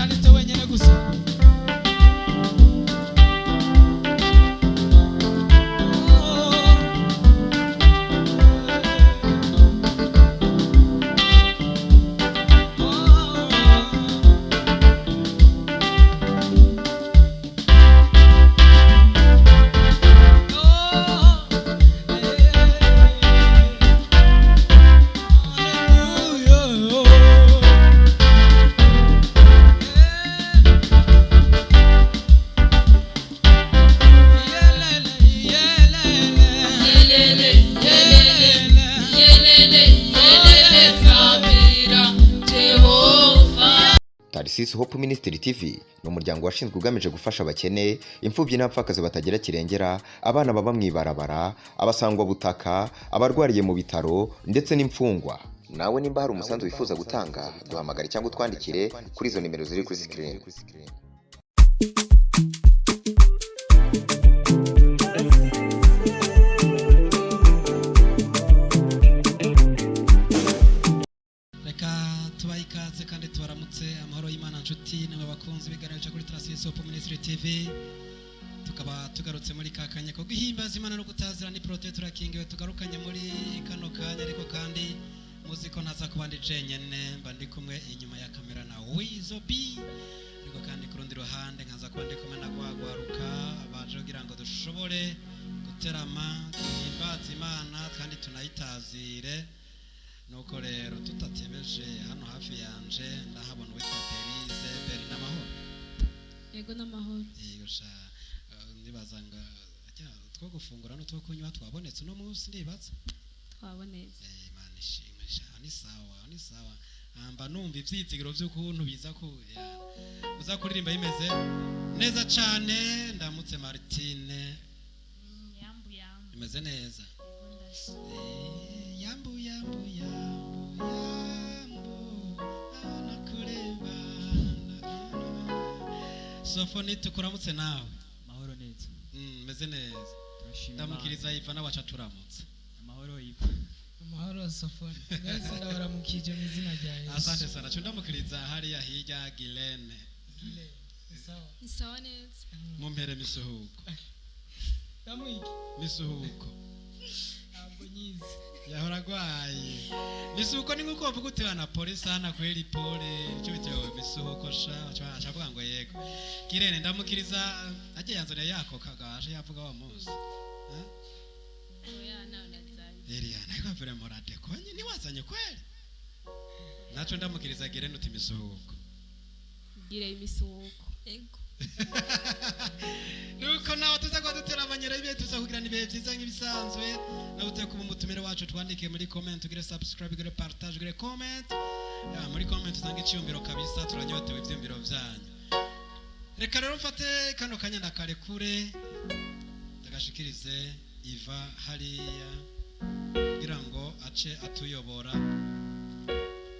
yanditse wenyine gusa. Tarisisi Hope Ministry TV ni umuryango washinzwe ugamije gufasha abakene, imfubyi n'abapfakazi batagira kirengera, abana baba mwibarabara, abasangwa butaka, abarwariye mu bitaro ndetse n'imfungwa. Nawe nimba hari umusanzu wifuza gutanga, duhamagare cyangwa utwandikire kuri izo nimero ziri kuri screen. Ikaze kandi tubaramutse amahoro y'Imana nshuti namwe bakunzi biganiro kuri Tarisisi Hope Ministry TV. Tukaba tugarutse muri kakanya ko guhimbaza Imana no gutazira ni protect turakingiwe tugarukanye muri kano kanya, ariko kandi muziko ntaza kubandi jenyene mba ndi kumwe inyuma ya kamera na Wizo B, ariko kandi ku rundi ruhande nkaza kuba ndi kumwe na Gwagwaruka abaje kugira ngo dushobore guterama guhimbaza Imana kandi tunayitazire. Nuko rero tutatebeje hano hafi yanje ndahabona witwa Berize. Beri n'amahoro? Yego n'amahoro. Yego sha ndibazanga two gufungura no two kunywa twabonetse no munsi ndibaza twabonetse. Imana ishimwe sha ni sawa amba numva ivyizigiro vy'ukuntu biza ku uza kuririmba bimeze neza cyane. Ndamutse Martine Yambu imeze neza. Yambu nakureba Sofoni tukuramutse nawe. Mahoro neza. Meze neza. Turashima. Ndamukiriza Iva nabaca turamutse. Amahoro Iva. Amahoro Sofoni. Mwese ndabaramukije mu izina rya Yesu. Asante sana. Ndamukiriza hariya hirya Gilene. Ni sawa neza. Mumpere misuhuko. Ndamwiki. Misuhuko. Ntabwo nyizi. Yahora gwaye. Misuhuko ni nguko bavuga uti bana polisi hana kweli pole. Cyo bitewe misuhuko sha achavuga ngo yego. Gilene ndamukiriza aje yanzone yako kagashe yavuga wa muzi. Oya nawe nazanye. Eliana iko vile morate konye ni wazanye kweli. Nacho ndamukiriza Gilene uti misuhuko. Gire imisuhuko. Yego. Nuko nawe tuzago dutera abanyera ibe tuzakugira nibe byiza nk'ibisanzwe. Nawe utekuba umutumire wacu twandike muri comment, ugire subscribe, ugire partage, ugire comment. Muri comment uzanga icyumviro kabisa, turanyotewe ivyumviro vyanyu. Reka rero mfate kano kanya ndakare kure ndagashikirize Iva hariya kugira ngo ace atuyobora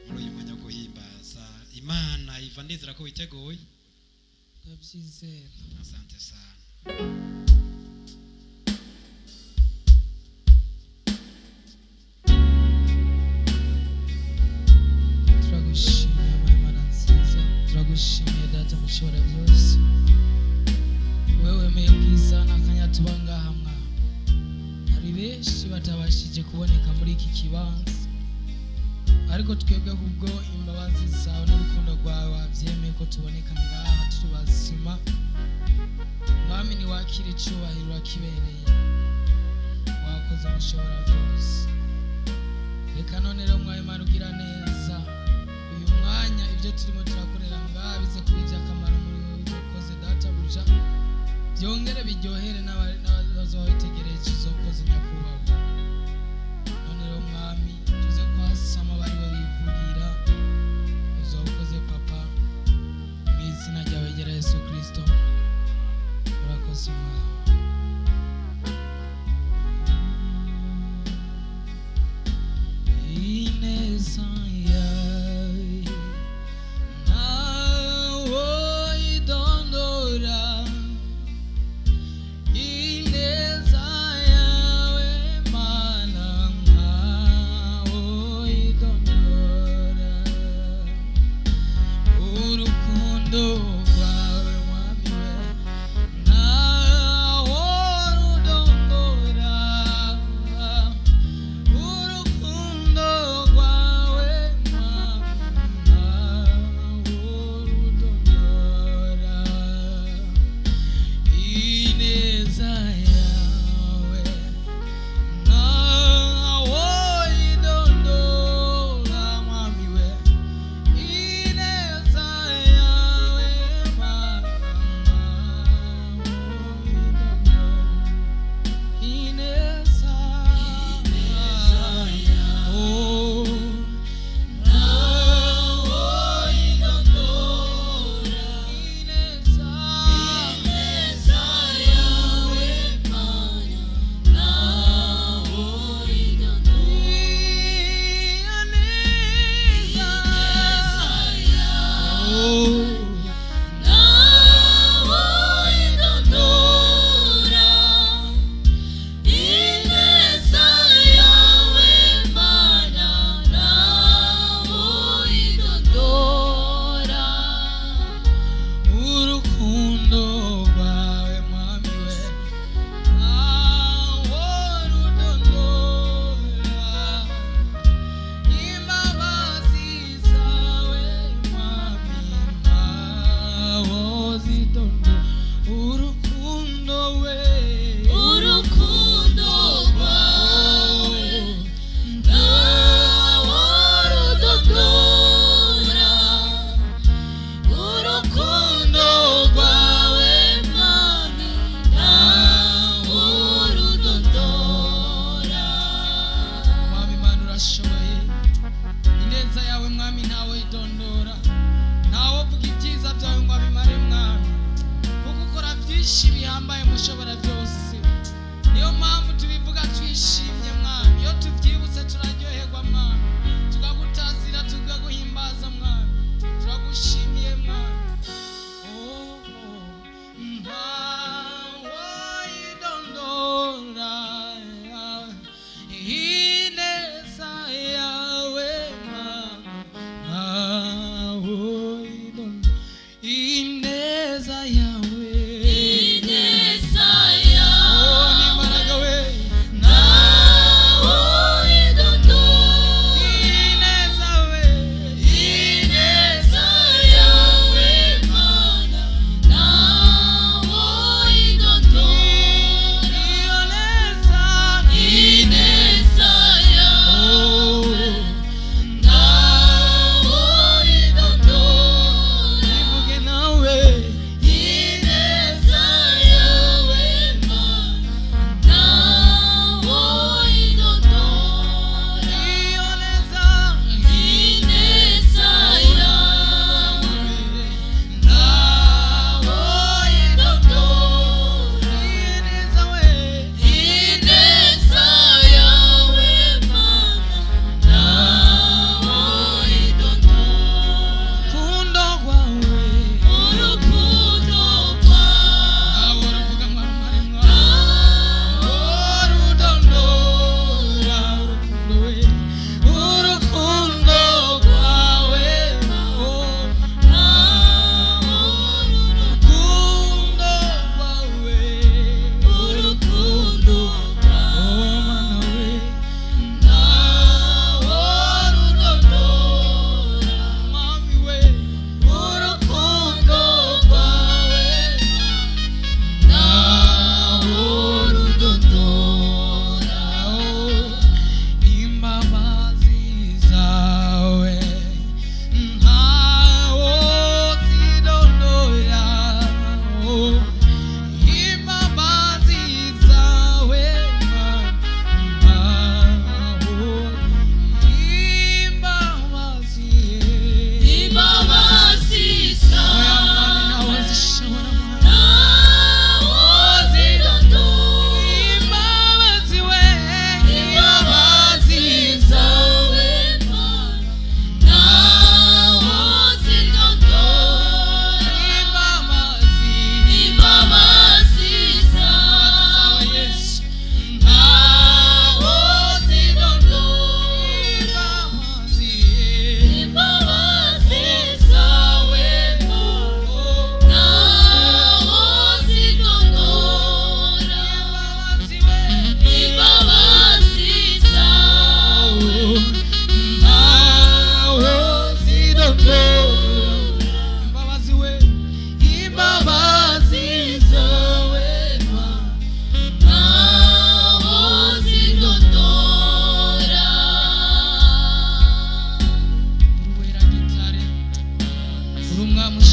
muri uyu mwanya guhimbaza Imana. Iva ndizera ko witeguye. Ndabyizera. Asante sana. Turagushimiye Imana nziza, turagushimiye Data mushobora byose. Wewe wemeye bwiza n'akanya tuba ngaha mwana. Hari benshi batabashije kuboneka muri iki kibanza, ariko twebwe kubwo imbabazi zawe n'urukundo rwawe wavyemeye ko tuboneka ngaha turi bazima. Mwami ni wakira icyubahiro urakibereye, wakoze mushobora byose. Reka none rero Mwami Imana ugira neza uyu mwanya, ibyo turimo turakorera ngaha bize kubijya akamaro muri wewe ukoze Data buja, byongere biryohere n'abazoba bitegereje izo ukoze nyakubahwa. None rero Mwami tuze kwasama bari babivugira uzoba ukoze Papa, mu izina ryawe ryera Yesu Kristo urakoze Mwami. Ineza yawe ntawo idondora, ineza yawe Mana ntawo idondora.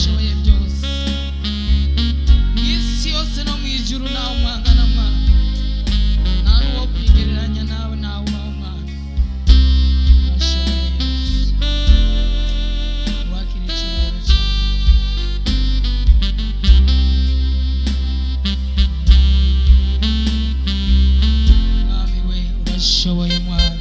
urashoboye byose mu isi yose no mu ijuru nawe umwangana mwana nta n'uwo kwigereranya nawe nawe ubaho mwana urashoboye Yesu wakira icyubahiro cyawe mwami we urashoboye mwana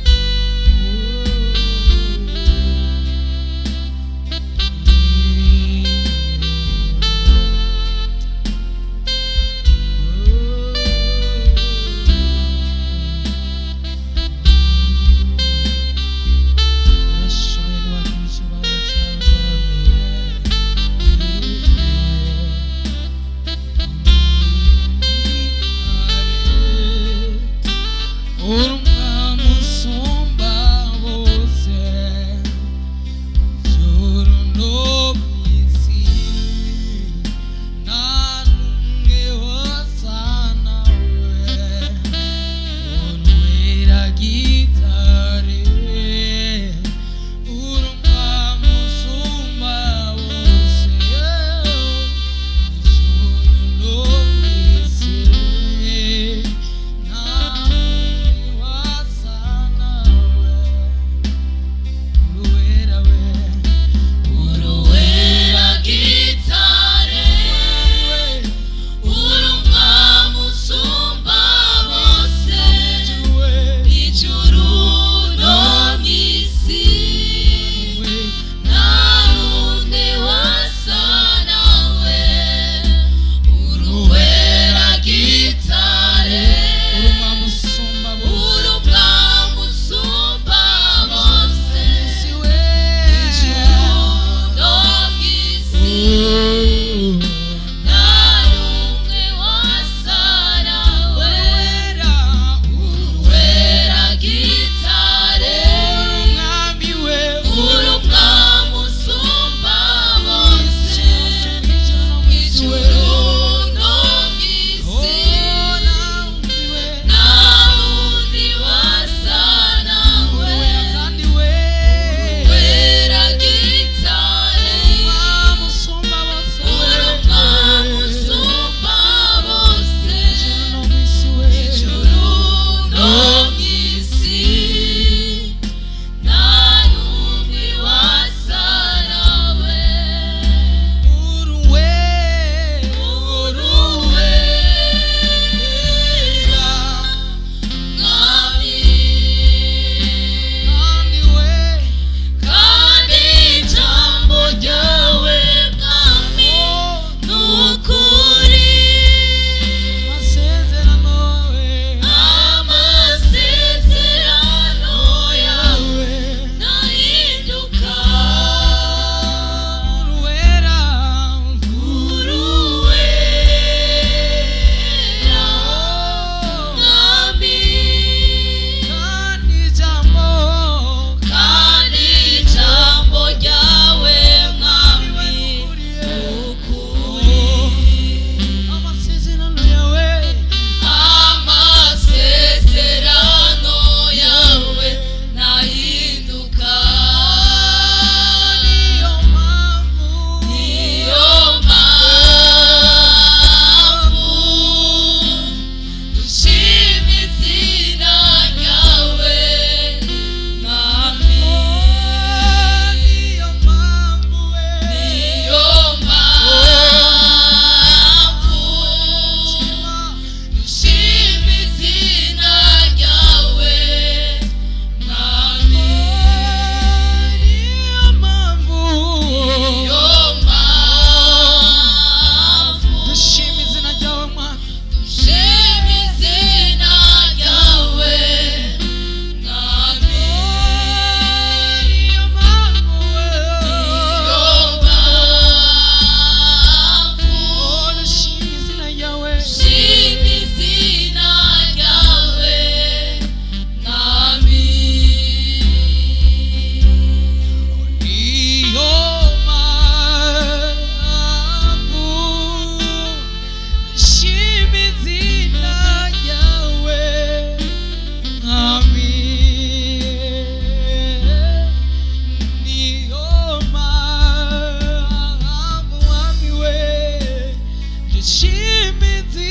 Shimizi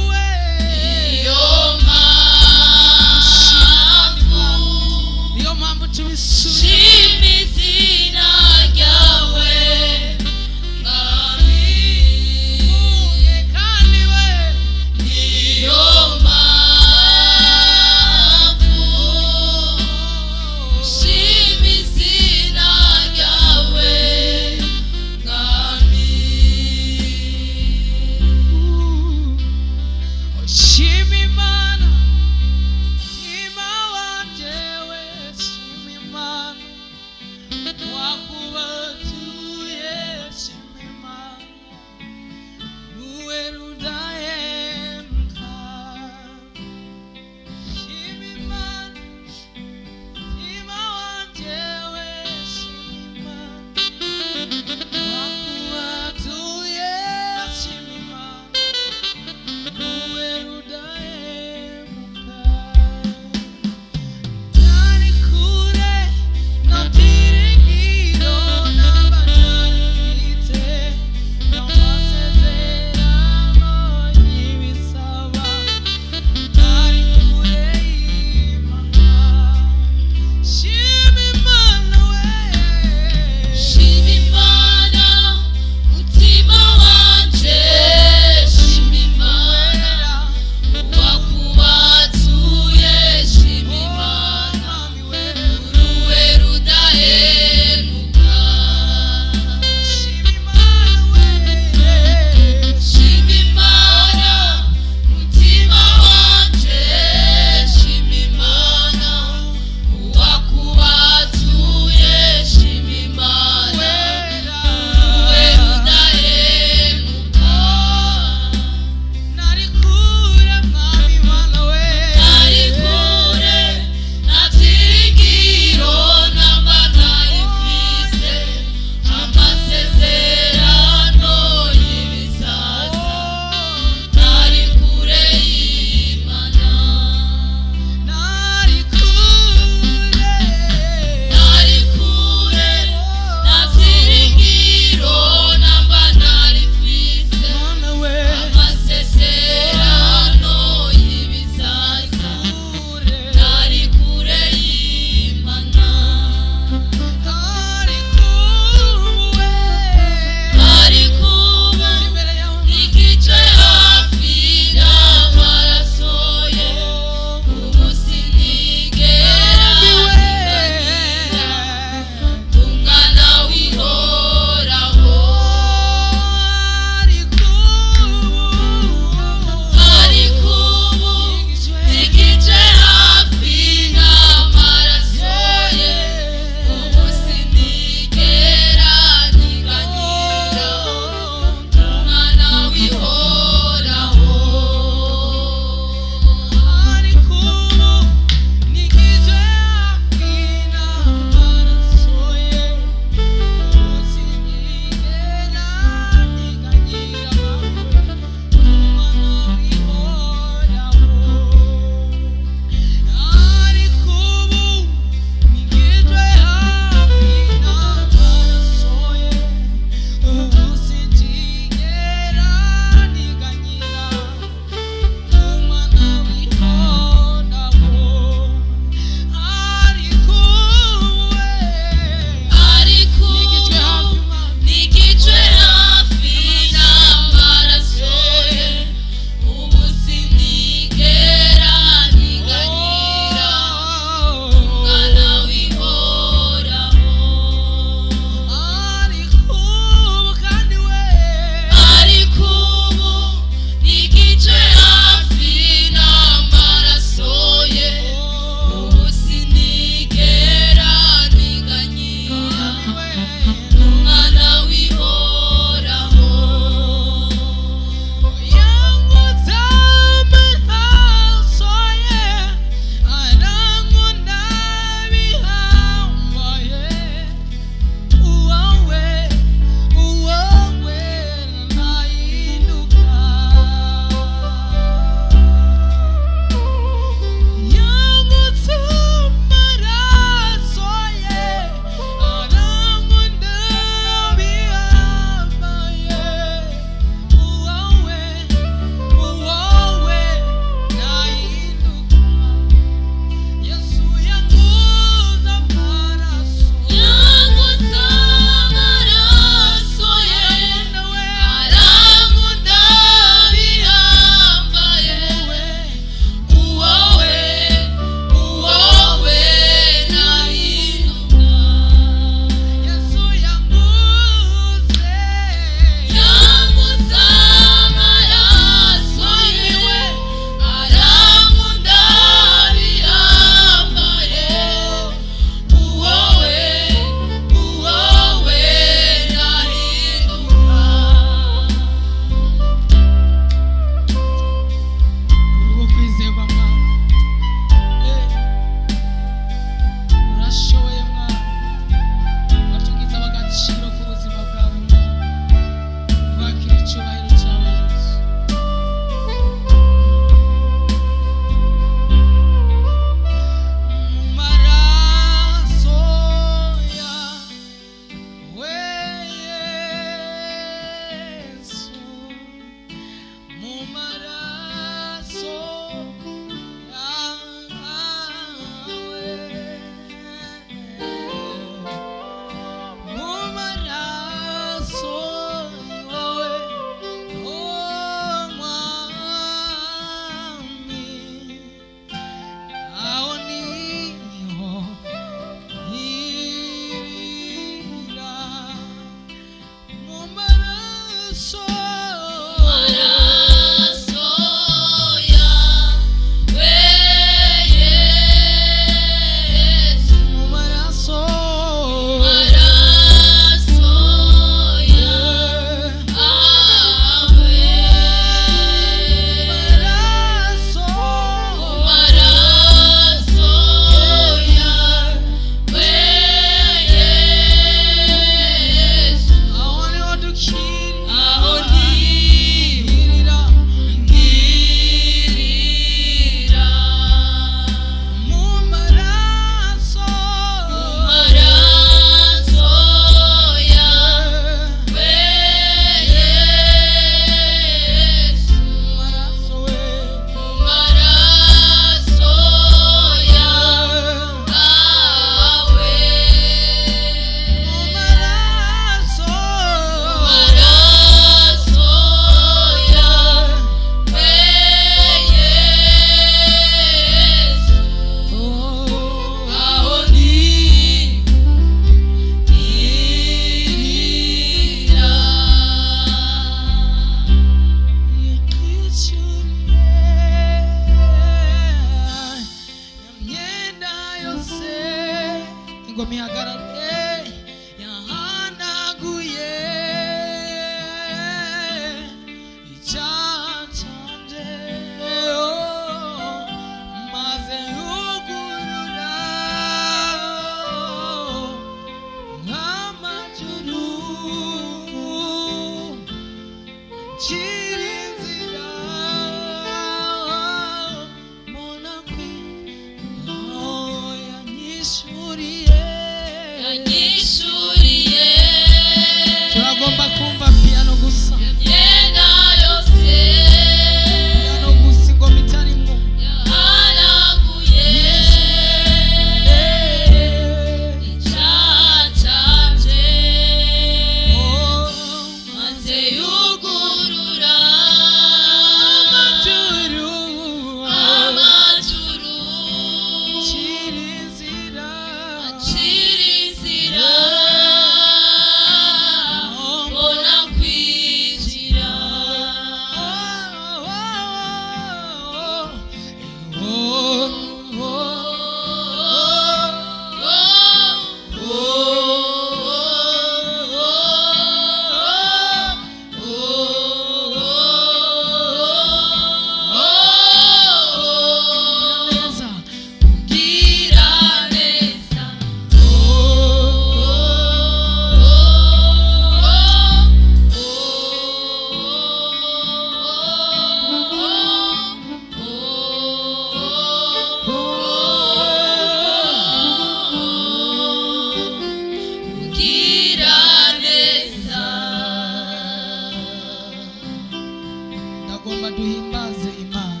ndagomba duhimbaze Imana.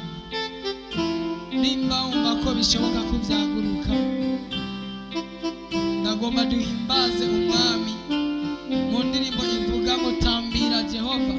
Nimba umva ko bishoboka ko byaguruka, ndagomba duhimbaze Umwami mu ndirimbo ivuga ngo tambira Jehova.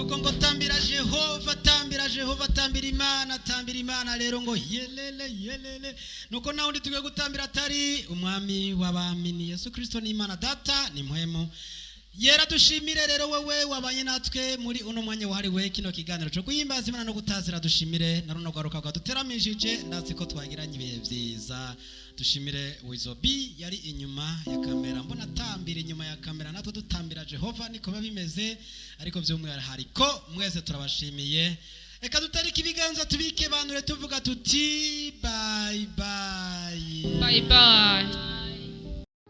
nuko ngo tambira Jehova tambira Imana rero ngo yelele nuko naho ndi tugiye gutambira atari umwami w'abami ni Yesu Kristo ni Imana data ni mpwemu yera. Dushimire rero wewe wabanye natwe muri uno mwanya wahariwe kino kiganiro cyo guhimbaza Imana no gutazira. Dushimire na runo garuka duteramishije ndazi ko twagiranye ibihe byiza. Dushimire Wizobi yari inyuma ya kamera, mbona tambira inyuma ya kamera, natwe dutambira Jehova niko bimeze, ariko by'umwihariko mwese turabashimiye. Eka dutarika ibiganza tubike banure tuvuga tuti bye bye.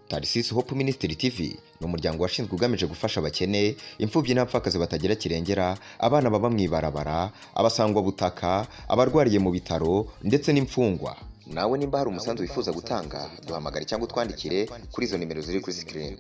Tarsis Hope Ministry TV ni umuryango washinzwe ugamije gufasha abakene, imfubyi n'abapfakazi batagira kirengera, abana baba mwibarabara, abasangwa butaka, abarwariye mu bitaro ndetse n'imfungwa. Nawe nimba hari umusanzu wifuza gutanga, duhamagare cyangwa utwandikire kuri izo nimero ziri kuri screen.